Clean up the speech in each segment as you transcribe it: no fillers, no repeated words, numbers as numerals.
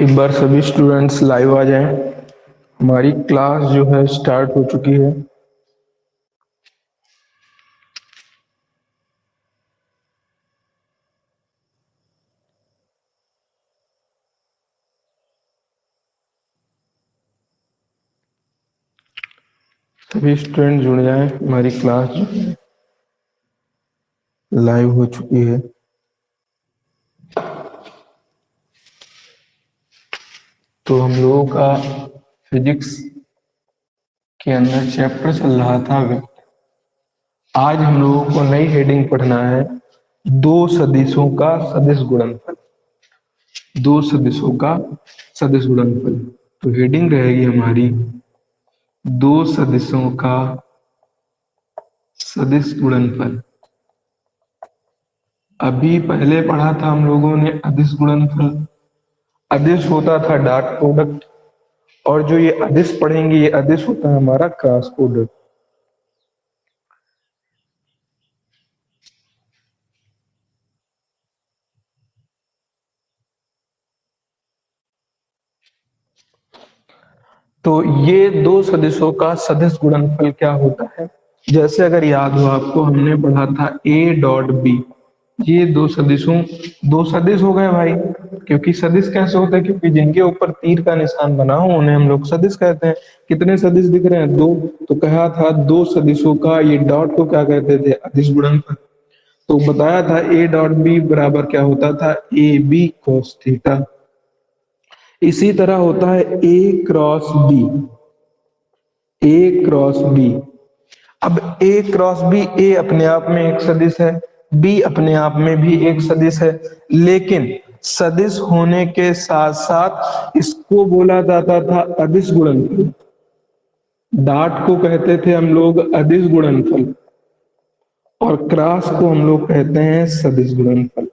एक बार सभी students live आ जाएं। हमारी क्लास जो है स्टार्ट हो चुकी है। सभी स्टूडेंट जुड़ जाएं, हमारी क्लास जो है लाइव हो चुकी है। तो हम लोगों का फिजिक्स के अंदर चैप्टर चल रहा था वेक्टर। आज हम लोगों को नई हेडिंग पढ़ना है, दो सदिशों का सदिश गुणनफल। दो सदिशों का सदिश गुणनफल। तो हेडिंग रहेगी हमारी दो सदिशों का सदिश गुणनफल। अभी पहले पढ़ा था हम लोगों ने अदिश गुणनफल। अदिश होता था डॉट प्रोडक्ट, और जो ये अदिश पढ़ेंगे ये अदिश होता है हमारा क्रॉस प्रोडक्ट। तो ये दो सदिशों का सदिश गुणनफल क्या होता है, जैसे अगर याद हो आपको हमने पढ़ा था ए डॉट बी। ये दो सदिश हो गए भाई। क्योंकि सदिश कैसे होते हैं, क्योंकि जिनके ऊपर तीर का निशान बना हो उन्हें हम लोग सदिश कहते हैं। कितने सदिश दिख रहे हैं? दो। तो कहा था दो सदिशों का ये डॉट को क्या कहते थे? अदिश गुणनफल। तो बताया था ए डॉट बी बराबर क्या होता था? A B cos theta. इसी तरह होता है A cross B. A cross B. अब ए क्रॉस बी, ए अपने आप में एक सदिश है, बी अपने आप में भी एक सदिश है, लेकिन सदिश होने के साथ साथ इसको बोला जाता था अदिश गुणनफल। डॉट को कहते थे हम लोग अदिश गुणनफल, और क्रॉस को हम लोग कहते हैं सदिश गुणनफल।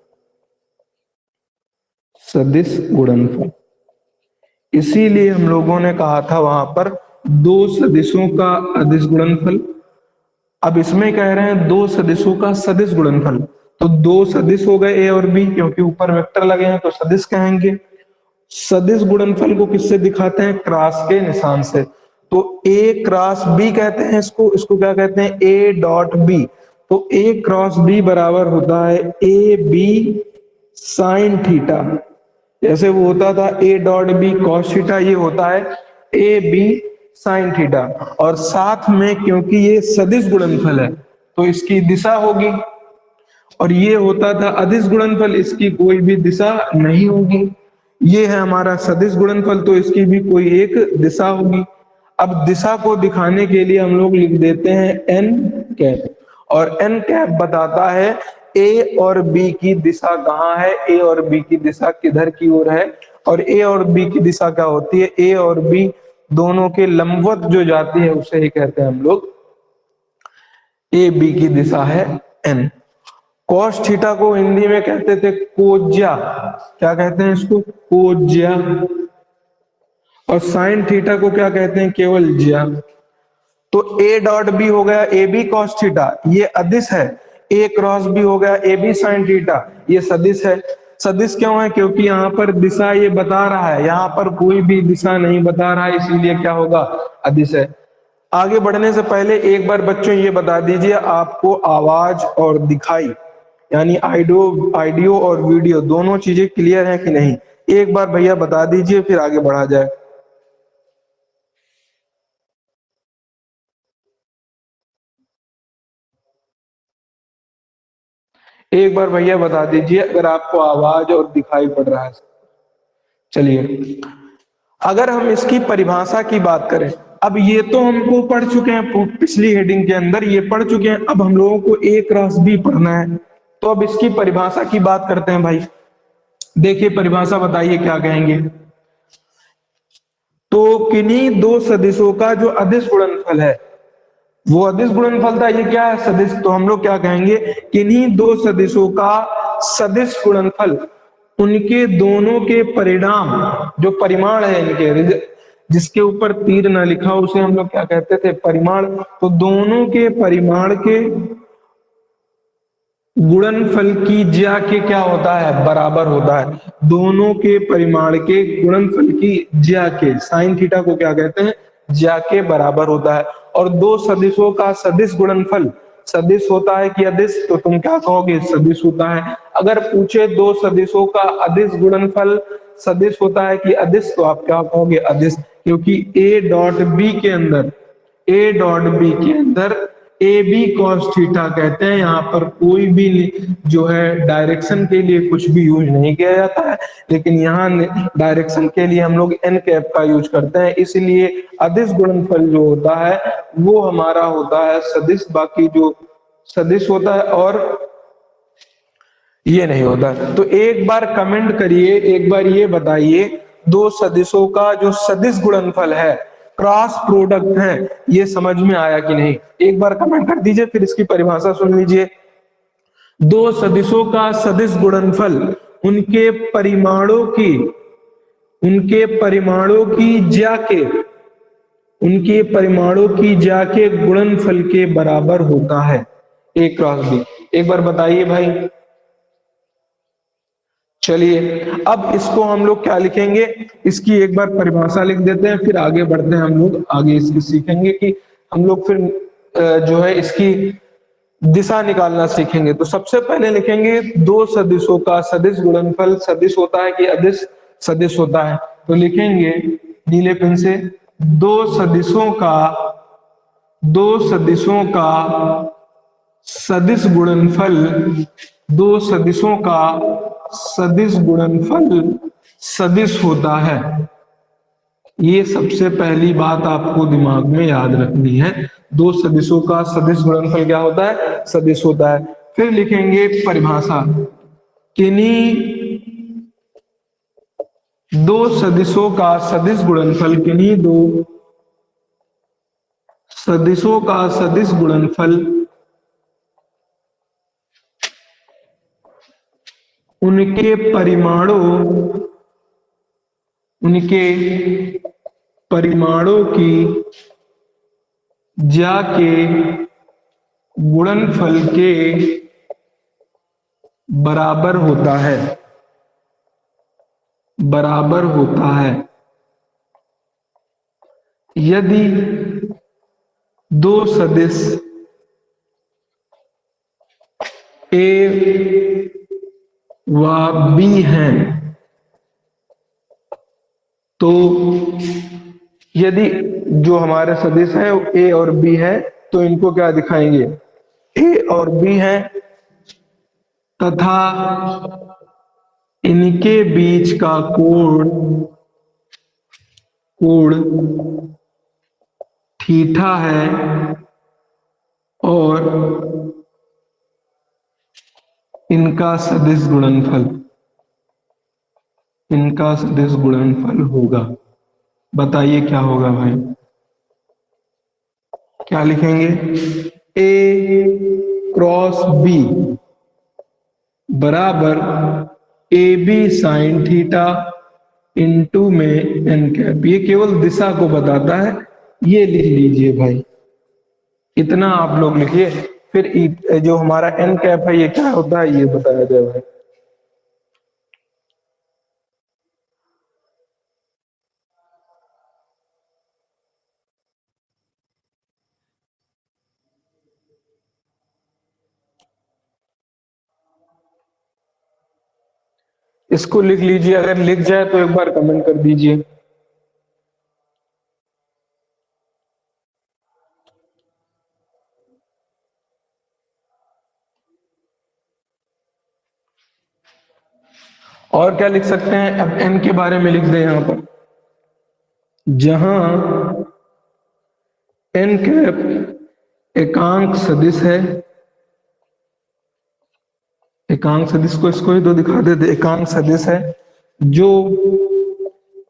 सदिश गुणनफल। इसीलिए हम लोगों ने कहा था वहां पर दो सदिशों का अदिश गुणनफल। अब इसमें कह रहे हैं दो सदिशों का सदिश गुणनफल। तो दो सदिश हो गए ए और बी, क्योंकि ऊपर वेक्टर लगे हैं तो सदिश कहेंगे। सदिश गुणनफल को किससे दिखाते हैं? क्रॉस के निशान से। तो ए क्रॉस बी कहते हैं इसको। इसको क्या कहते हैं? A dot B. तो ए क्रॉस बी बराबर होता है ए बी साइन थीटा। जैसे वो होता था A dot B cos theta, ये होता है ए बी साइन थीटा। और साथ में क्योंकि ये सदिश गुणनफल है तो इसकी दिशा होगी, और ये होता था अदिश गुणनफल, इसकी कोई भी दिशा नहीं होगी। ये है हमारा सदिश गुणनफल, तो इसकी भी कोई एक दिशा होगी। अब दिशा को दिखाने के लिए हम लोग लिख देते हैं एन कैप, और एन कैप बताता है ए और बी की दिशा कहाँ है, ए और बी की दिशा किधर की ओर है। और ए और बी की दिशा क्या होती है? ए और बी दोनों के लंबवत जो जाती है उसे ही कहते हैं हम लोग, ए बी की दिशा है एन। कॉस थीटा को हिंदी में कहते थे कोज्या। क्या कहते हैं इसको? कोज्या। और साइन थीटा को क्या कहते हैं? केवल ज्या। तो ए डॉट बी हो गया ए बी कॉस थीटा, ये अदिश है। ए क्रॉस बी हो गया ए बी साइन थीटा, ये सदिश है। सदिश क्यों है? क्योंकि यहाँ पर दिशा ये बता रहा है, यहाँ पर कोई भी दिशा नहीं बता रहा है, इसीलिए क्या होगा? अदिश है। आगे बढ़ने से पहले एक बार बच्चों ये बता दीजिए, आपको आवाज और दिखाई यानी ऑडियो और वीडियो दोनों चीजें क्लियर है कि नहीं? एक बार भैया बता दीजिए, फिर आगे बढ़ा जाए। एक बार भैया बता दीजिए अगर आपको आवाज और दिखाई पड़ रहा है। चलिए, अगर हम इसकी परिभाषा की बात करें, अब ये तो हमको पढ़ चुके हैं, पिछली हेडिंग के अंदर ये पढ़ चुके हैं। अब हम लोगों को ए क्रॉस बी पढ़ना है, तो अब इसकी परिभाषा की बात करते हैं भाई। देखिए परिभाषा बताइए क्या कहेंगे। तो किन्हीं दो सदिशों का जो अदिश गुणनफल है, वो अदिश गुणनफल था, ये क्या है? सदिश। तो हम लोग क्या कहेंगे? किन्हीं दो सदिशों का सदिश गुणनफल, उनके दोनों के परिणाम, जो परिमाण है इनके, जिसके ऊपर तीर ना लिखा उसे हम लोग क्या कहते थे? परिमाण। तो दोनों के परिमाण के गुणनफल की ज्या के क्या होता है, बराबर होता है। दोनों के परिमाण के गुणनफल की ज्या के, साइन थीटा को क्या कहते हैं, ज्या के बराबर होता है। और दो सदिशों का सदिश गुणनफल सदिश होता है कि अदिश, तो तुम क्या कहोगे, सदिश होता है। अगर पूछे दो सदिशों का अदिश गुणनफल सदिश होता है कि अदिश, तो आप क्या कहोगे, अदिश। क्योंकि ए डॉट बी के अंदर, ए डॉट बी के अंदर ए बी कॉस थीटा कहते हैं। यहाँ पर कोई भी जो है डायरेक्शन के लिए कुछ भी यूज नहीं किया जाता है, लेकिन यहाँ डायरेक्शन के लिए हम लोग एन कैप का यूज करते हैं। इसलिए अदिश गुणनफल जो होता है वो हमारा होता है सदिश, बाकी जो सदिश होता है और ये नहीं होता। तो एक बार कमेंट करिए, एक बार ये बताइए, दो सदिशों का जो सदिश गुणनफल है, क्रॉस प्रोडक्ट है, ये समझ में आया कि नहीं, एक बार कमेंट कर दीजिए। फिर इसकी परिभाषा सुन लीजिए। दो सदिशों का सदिश गुणनफल उनके परिमाणों की, उनके परिमाणों की ज्या के, उनके परिमाणों की ज्या के गुणनफल के बराबर होता है, ए क्रॉस बी। एक बार बताइए भाई। चलिए अब इसको हम लोग क्या लिखेंगे, इसकी एक बार परिभाषा लिख देते हैं, फिर आगे बढ़ते हैं। हम लोग आगे इसकी सीखेंगे कि हम लोग फिर जो है इसकी दिशा निकालना सीखेंगे। तो सबसे पहले लिखेंगे दो सदिशों का सदिश गुणनफल सदिश होता है कि अदिश, सदिश होता है। तो लिखेंगे नीले पेन से, दो सदिशों का, दो सदिशों का सदिश गुणनफल, दो सदिशों का सदिश गुणनफल सदिश होता है। ये सबसे पहली बात आपको दिमाग में याद रखनी है। दो सदिशों का सदिश गुणनफल क्या होता है, सदिश होता है। फिर लिखेंगे परिभाषा, किन्हीं दो सदिशों का सदिश गुणनफल, किन्हीं दो सदिशों का सदिश गुणनफल उनके परिमाणों, उनके परिमाणों की ज्या के गुणनफल के बराबर होता है, बराबर होता है। यदि दो सदिश ए व बी हैं, तो यदि जो हमारे सदिश है ए और बी है, तो इनको क्या दिखाएंगे, ए और बी है तथा इनके बीच का कोण, कोण थीटा है और इनका सदिश गुणनफल, इनका सदिश गुणनफल होगा। बताइए क्या होगा भाई, क्या लिखेंगे, ए क्रॉस बी बराबर A B sine theta into में एन कैप। ये केवल दिशा को बताता है, ये लिख लीजिए भाई, इतना आप लोग लिखिए। फिर जो हमारा एन कैप है ये क्या होता है ये बताया जाए भाई। इसको लिख लीजिए, अगर लिख जाए तो एक बार कमेंट कर दीजिए। और क्या लिख सकते हैं, अब एन के बारे में लिख दें यहां पर, जहां एन कैप एकांक सदिश है, एकांक सदिश को इसको ही तो दिखा देते, एकांक सदिश है जो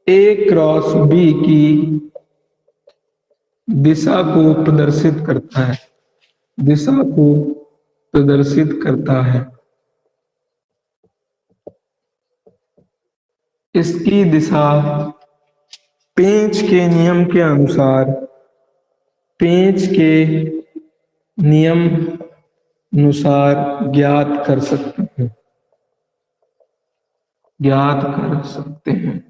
ए क्रॉस बी की दिशा को प्रदर्शित करता है, दिशा को प्रदर्शित करता है। इसकी दिशा पेंच के नियम के अनुसार, पेंच के नियम अनुसार ज्ञात कर सकते हैं, ज्ञात कर सकते हैं।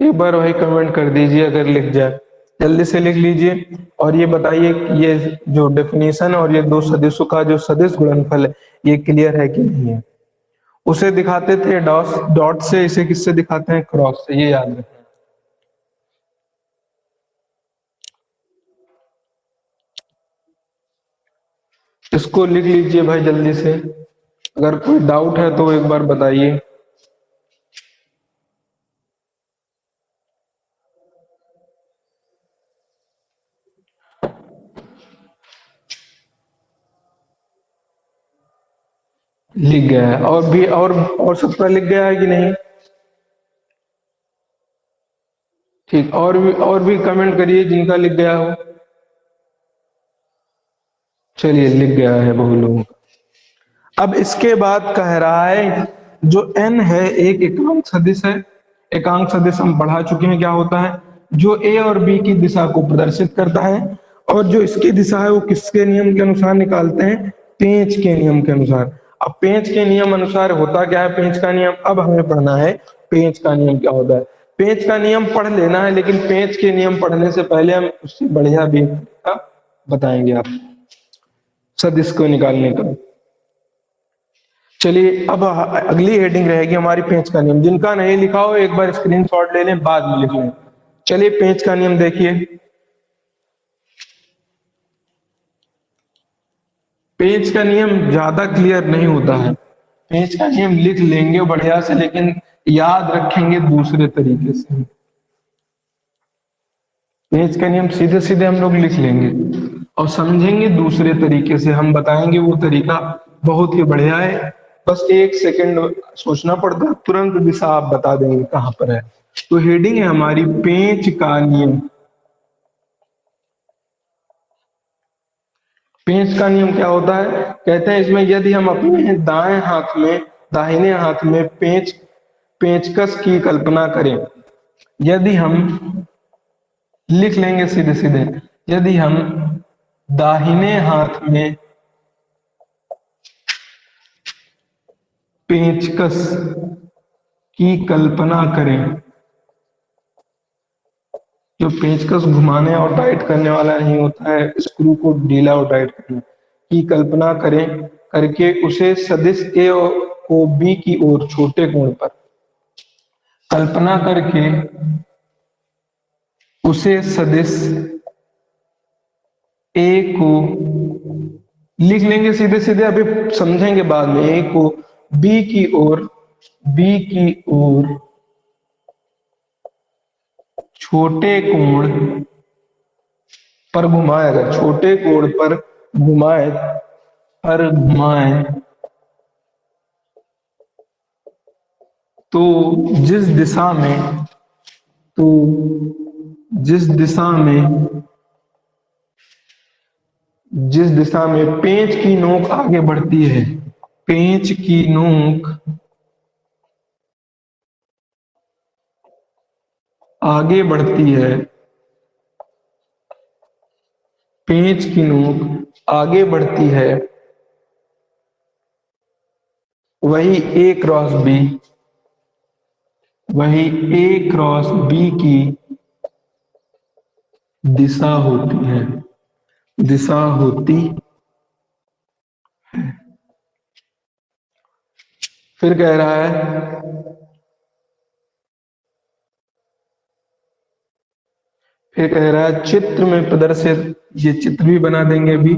एक बार वही कमेंट कर दीजिए अगर लिख जाए, जल्दी से लिख लीजिए। और ये बताइए कि ये जो डेफिनेशन और ये दो सदिशों का जो सदिश गुणनफल है ये क्लियर है कि नहीं है। उसे दिखाते थे डॉट से, इसे किससे दिखाते हैं? क्रॉस से, ये याद रखना। इसको लिख लीजिए भाई जल्दी से, अगर कोई डाउट है तो एक बार बताइए। लिख गया है? और भी और सबका लिख गया है कि नहीं? ठीक, और भी कमेंट करिए जिनका लिख गया हो। चलिए, लिख गया है बहुत लोगों का। अब इसके बाद कह रहा है जो n है एक एकांक सदिश है। एकांक सदिश हम पढ़ा चुके हैं क्या होता है, जो a और b की दिशा को प्रदर्शित करता है। और जो इसकी दिशा है वो किसके नियम के अनुसार निकालते हैं? पेंच के नियम के अनुसार। अब पेंच के नियम अनुसार होता क्या है पेंच का नियम? अब हमें पढ़ना है पेंच का नियम क्या होता है। पेंच का नियम पढ़ लेना है, लेकिन पेंच के नियम पढ़ने से पहले हम उससे बढ़िया भी का बताएंगे आप सदिश को निकालने का। चलिए, अब अगली हेडिंग रहेगी हमारी पेंच का नियम। जिनका नहीं लिखा हो एक बार स्क्रीनशॉट ले लें, बाद में लिख लें। चलिए, पेंच का नियम देखिए। पेंच का नियम ज्यादा क्लियर नहीं होता है। पेंच का नियम लिख लेंगे बढ़िया से, लेकिन याद रखेंगे दूसरे तरीके से। पेंच का नियम सीधे सीधे हम लोग लिख लेंगे और समझेंगे दूसरे तरीके से। हम बताएंगे वो तरीका बहुत ही बढ़िया है। बस एक सेकंड सोचना पड़ता है, तुरंत दिशा आप बता देंगे कहां पर है। तो हेडिंग है हमारी पेंच का नियम। पेंच का नियम क्या होता है? कहते हैं इसमें यदि हम अपने दाएं हाथ में दाहिने हाथ में पेंचकस की कल्पना करें। यदि हम लिख लेंगे सीधे सीधे, यदि हम दाहिने हाथ में पेंचकस की कल्पना करें, जो पेंचकस घुमाने और टाइट करने वाला नहीं होता है, स्क्रू को ढीला और टाइट करने की कल्पना करें करके उसे सदिश ए को बी की ओर छोटे कोण पर कल्पना करके उसे सदिश ए को लिख लेंगे सीधे सीधे, अभी समझेंगे बाद में। ए को बी की ओर बी की ओर छोटे कोण पर घुमाए, अगर छोटे कोण पर घुमाए तो जिस दिशा में तो जिस दिशा में जिस दिशा में पेंच की नोक आगे बढ़ती है, पेंच की नोक आगे बढ़ती है, पेंच की नोक आगे बढ़ती है, वही ए क्रॉस बी वही ए क्रॉस बी की दिशा होती है, दिशा होती। फिर कह रहा है फिर कह रहा है चित्र में प्रदर्शित, ये चित्र भी बना देंगे अभी।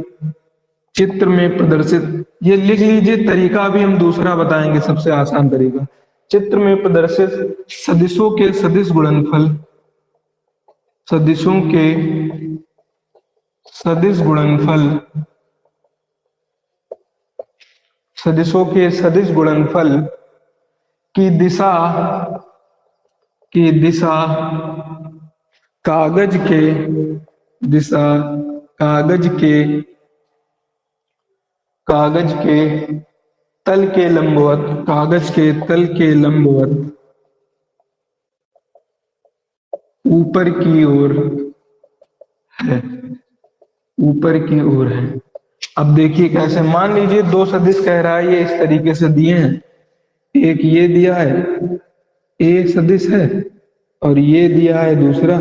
चित्र में प्रदर्शित, ये लिख लीजिए, तरीका भी हम दूसरा बताएंगे, सबसे आसान तरीका। चित्र में प्रदर्शित सदिशों के सदिश गुणनफल, सदिशों के सदिश गुणनफल, सदिशों के सदिश गुणनफल की दिशा, की दिशा कागज के, दिशा कागज के, कागज के तल के लंबवत, कागज के तल के लंबवत ऊपर की ओर है, ऊपर की ओर है। अब देखिए कैसे, मान लीजिए दो सदिश कह रहा है, ये इस तरीके से दिए हैं, एक ये दिया है ए सदिश है और ये दिया है दूसरा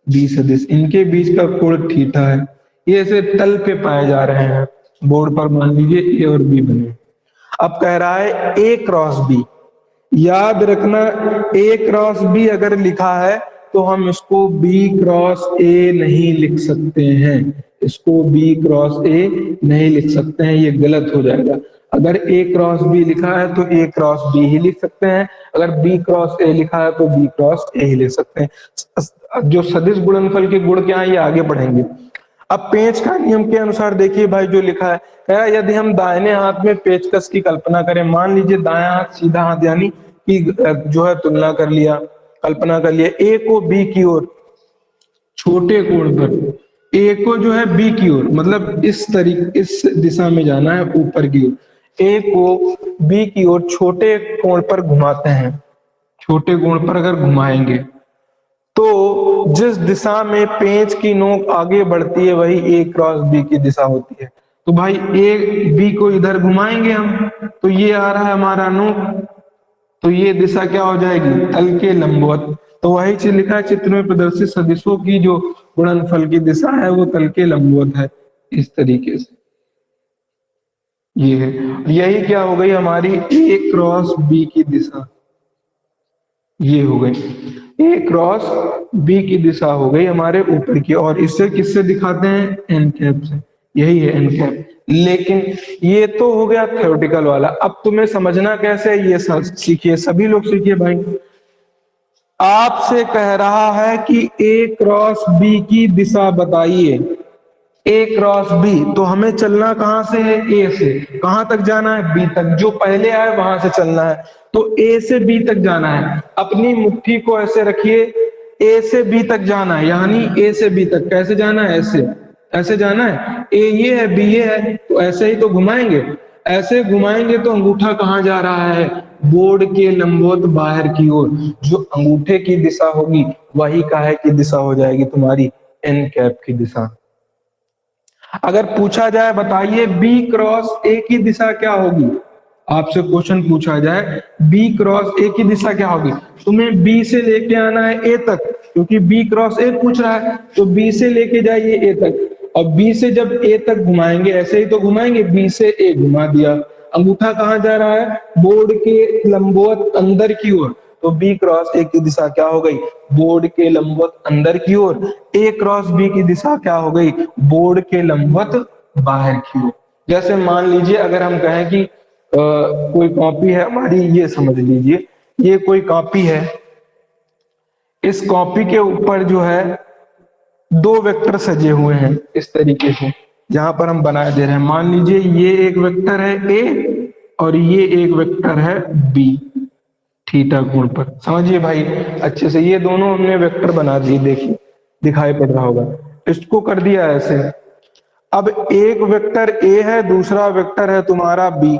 बी सदिश, इनके बीच का कोण थीटा है। ये ऐसे तल पे पाए जा रहे हैं बोर्ड पर, मान लीजिए ए और बी बने। अब कह रहा है ए क्रॉस बी, याद रखना ए क्रॉस बी अगर लिखा है तो हम इसको बी क्रॉस ए नहीं लिख सकते हैं, इसको बी क्रॉस ए नहीं लिख सकते हैं, ये गलत हो जाएगा। अगर ए क्रॉस बी लिखा है तो ए क्रॉस बी ही लिख सकते हैं, अगर बी क्रॉस ए लिखा है तो बी क्रॉस ए ही लिख सकते हैं। जो सदिश गुणनफल के गुण क्या है ये आगे बढ़ेंगे। अब पेंच का नियम के अनुसार देखिए भाई जो लिखा है, यदि हम दाहिने हाथ में पेचकस की कल्पना करें, मान लीजिए दायां हाथ सीधा हाथ यानी कि जो है तुलना कर लिया, कल्पना कर लिया ए को बी की ओर छोटे कोण पर, ए को जो है बी की ओर मतलब इस तरीके इस दिशा में जाना है ऊपर की ओर, ए को बी की ओर छोटे कोण पर घुमाते हैं, छोटे कोण पर अगर घुमाएंगे तो जिस दिशा में पेंच की नोक आगे बढ़ती है वही ए क्रॉस बी की दिशा होती है। तो भाई ए बी को इधर घुमाएंगे हम, तो ये आ रहा है हमारा नोक, तो ये दिशा क्या हो जाएगी तल के लंबवत। तो वही चीज लिखा है, चित्र में प्रदर्शित सदिशों की जो गुणनफल की दिशा है वो तल के लंबवत है, इस तरीके से ये है। यही क्या हो गई हमारी ए क्रॉस बी की दिशा, ये हो गई ए क्रॉस बी की दिशा हो गई हमारे ऊपर की। और इससे किससे दिखाते हैं एन कैप से, यही है एन कैप। लेकिन ये तो हो गया थ्योरेटिकल वाला, अब तुम्हें समझना कैसे है ये सीखिए, सभी लोग सीखिए भाई। आपसे कह रहा है कि ए क्रॉस बी की दिशा बताइए, ए क्रॉस बी, तो हमें चलना कहां से है ए से, कहां तक जाना है बी तक, जो पहले आए वहां से चलना है, तो ए से बी तक जाना है। अपनी मुट्ठी को ऐसे रखिए, ए से बी तक जाना है, यानी ए से बी तक कैसे जाना है, ऐसे ऐसे जाना है, ए ये है बी ये है, तो ऐसे ही तो घुमाएंगे, ऐसे घुमाएंगे तो अंगूठा कहां जा रहा है बोर्ड के लंबवत बाहर की ओर, जो अंगूठे की दिशा होगी वही काहे की दिशा हो जाएगी तुम्हारी एन कैप की दिशा। अगर पूछा जाए बताइए बी क्रॉस ए की दिशा क्या होगी, आपसे क्वेश्चन पूछा जाए बी क्रॉस ए की दिशा क्या होगी, तुम्हें बी से लेके आना है ए तक, क्योंकि बी क्रॉस ए पूछ रहा है, तो बी से लेके जाइए ए तक, और बी से जब ए तक घुमाएंगे ऐसे ही तो घुमाएंगे, बी से ए घुमा दिया, अंगूठा कहां जा रहा है बोर्ड के लंबवत अंदर की ओर, तो बी क्रॉस ए की दिशा क्या हो गई बोर्ड के लंबवत अंदर की ओर, ए क्रॉस बी की दिशा क्या हो गई बोर्ड के लंबवत बाहर की ओर। जैसे मान लीजिए अगर हम कहें कि कोई कॉपी है हमारी, ये समझ लीजिए ये कोई कॉपी है, इस कॉपी के ऊपर जो है दो वेक्टर सजे हुए हैं इस तरीके से, जहां पर हम बना दे रहे हैं, मान लीजिए ये एक वेक्टर है ए और ये एक वेक्टर है बी थीटा कोण पर, समझिए भाई अच्छे से, ये दोनों हमने वेक्टर बना दिए, देखिए दिखाई पड़ रहा होगा, इसको कर दिया ऐसे। अब एक वेक्टर ए है, दूसरा वेक्टर है तुम्हारा बी,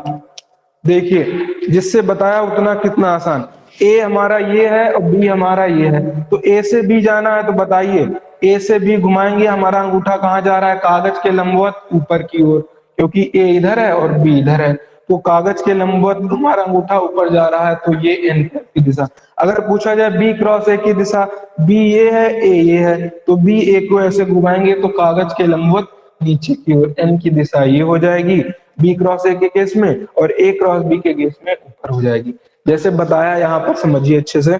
देखिए जिससे बताया उतना कितना आसान, ए हमारा ये है और बी हमारा ये है, तो ए से बी जाना है, तो बताइए ए से बी घुमाएंगे, हमारा अंगूठा कहां जा रहा है कागज के लंबवत ऊपर की ओर, क्योंकि ए इधर है और बी इधर है, तो कागज के लंबवत हमारा अंगूठा ऊपर जा रहा है, तो ये एन की दिशा। अगर पूछा जाए बी क्रॉस ए की दिशा, बी ये है ए ये है, तो बी ए को ऐसे घुमाएंगे तो कागज के लंबवत नीचे की ओर, एन की दिशा ये हो जाएगी बी क्रॉस ए के केस में, और ए क्रॉस बी के केस में ऊपर हो जाएगी। जैसे बताया यहाँ पर समझिए अच्छे से,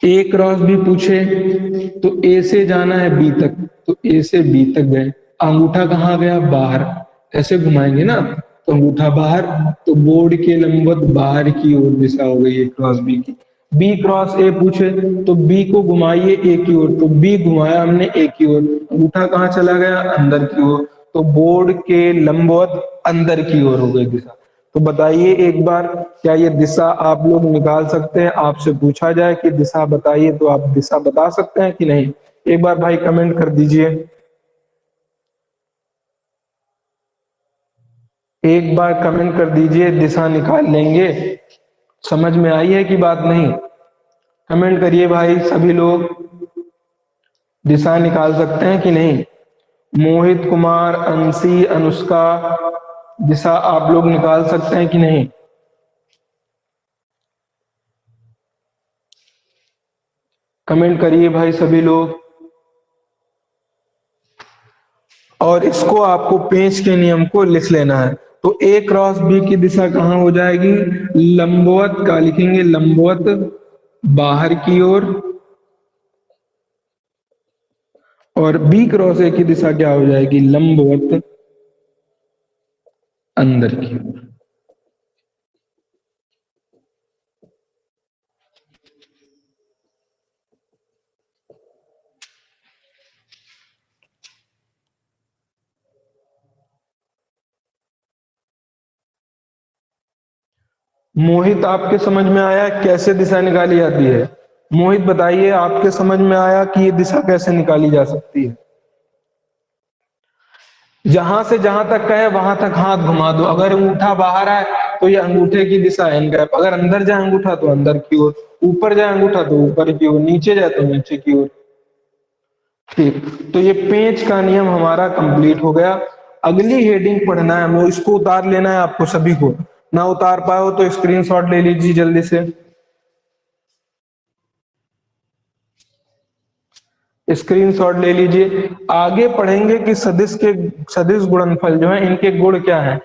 ए क्रॉस बी पूछे तो ए से जाना है बी तक, तो ए से बी तक गए, अंगूठा कहाँ गया बाहर, ऐसे घुमाएंगे ना तो अंगूठा बाहर, तो बोर्ड के लंबवत बाहर की ओर दिशा हो गई ए क्रॉस बी की। बी क्रॉस ए पूछे तो बी को घुमाइए ए की ओर, तो बी घुमाया हमने ए की ओर, अंगूठा कहाँ चला गया, अंदर की ओर, तो बोर्ड के लंबवत अंदर की ओर हो गई दिशा। तो बताइए एक बार, क्या ये दिशा आप लोग निकाल सकते हैं? आपसे पूछा जाए कि दिशा बताइए तो आप दिशा बता सकते हैं कि नहीं? एक बार भाई कमेंट कर दीजिए, एक बार कमेंट कर दीजिए, दिशा निकाल लेंगे। समझ में आई है कि बात नहीं? कमेंट करिए भाई सभी लोग, दिशा निकाल सकते हैं कि नहीं? मोहित कुमार, अंशी, अनुष्का, दिशा आप लोग निकाल सकते हैं कि नहीं? कमेंट करिए भाई सभी लोग। और इसको आपको पेंच के नियम को लिख लेना है। तो ए क्रॉस बी की दिशा कहां हो जाएगी? लंबवत का लिखेंगे, लंबवत बाहर की ओर, और बी क्रॉस ए की दिशा क्या हो जाएगी? लंबवत अंदर की ओर। मोहित आपके समझ में आया कैसे दिशा निकाली जाती है? मोहित बताइए, आपके समझ में आया कि ये दिशा कैसे निकाली जा सकती है? जहां से जहां तक का है वहां तक हाथ घुमा दो। अगर अंगूठा बाहर आए तो ये अंगूठे की दिशा एन गैप, अगर अंदर जाए अंगूठा तो अंदर की ओर, ऊपर जाए अंगूठा तो ऊपर की ओर, नीचे जाए तो नीचे की ओर। ठीक, तो ये पेंच का नियम हमारा कंप्लीट हो गया। अगली हेडिंग पढ़ना है, वो इसको उतार लेना है आपको सभी को। ना उतार पाओ तो स्क्रीनशॉट ले लीजिए जल्दी से। स्क्रीनशॉट ले लीजिए। आगे पढ़ेंगे कि सदिश गुणनफल जो है इनके गुण क्या है,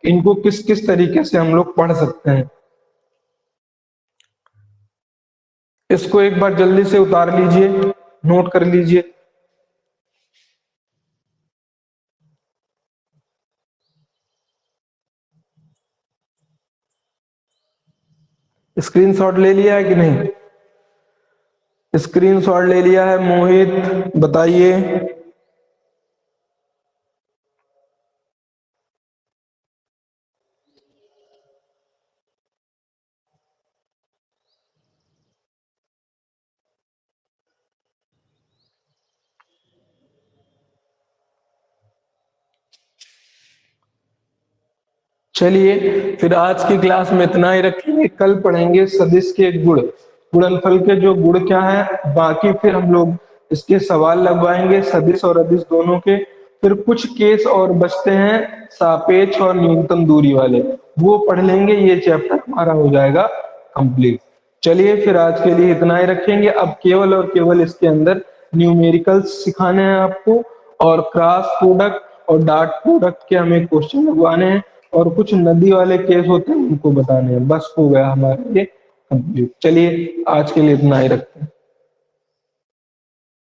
इनको किस किस तरीके से हम लोग पढ़ सकते हैं। इसको एक बार जल्दी से उतार लीजिए, नोट कर लीजिए। स्क्रीनशॉट ले लिया है कि नहीं? स्क्रीनशॉट ले लिया है मोहित, बताइए। चलिए फिर आज की क्लास में इतना ही रखेंगे, कल पढ़ेंगे सदिश के गुण, गुणनफल के जो गुण क्या है, बाकी फिर हम लोग इसके सवाल लगवाएंगे सदिश और अदिश दोनों के। फिर कुछ केस और बचते हैं सापेक्ष और न्यूनतम दूरी वाले, वो पढ़ लेंगे, ये चैप्टर हमारा हो जाएगा कंप्लीट। चलिए फिर आज के लिए इतना ही रखेंगे। अब केवल और केवल इसके अंदर न्यूमेरिकल्स सिखाने हैं आपको, और क्रॉस प्रोडक्ट और डॉट प्रोडक्ट के हमें क्वेश्चन लगवाने हैं, और कुछ नदी वाले केस होते हैं उनको बताने हैं। बस हो गया हमारे लिए कंप्लीट। चलिए आज के लिए इतना ही रखते हैं।